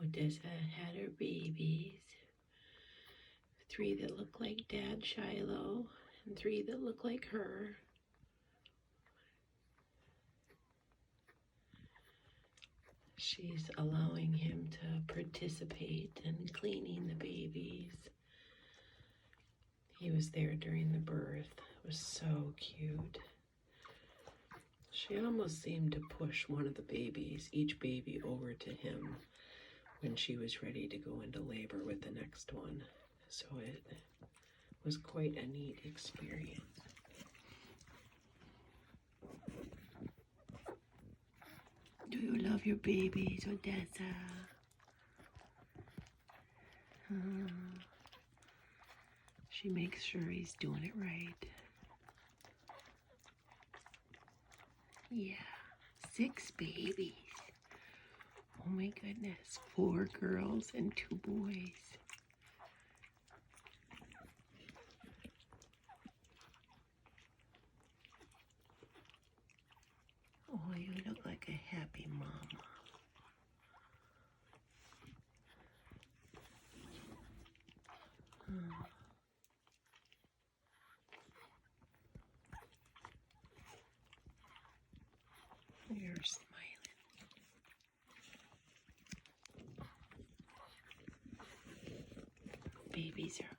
Odessa had her babies. 3 that look like Dad Shiloh and 3 that look like her. She's allowing him to participate in cleaning the babies. He was there during the birth. It was so cute. She almost seemed to push one of the babies, each baby, over to him when she was ready to go into labor with the next one. So it was quite a neat experience. Do you love your babies, Odessa? She makes sure he's doing it right. Yeah, 6 babies. Oh my goodness, 4 girls and 2 boys. Oh, you look like a happy mama. You're smiling. Babies are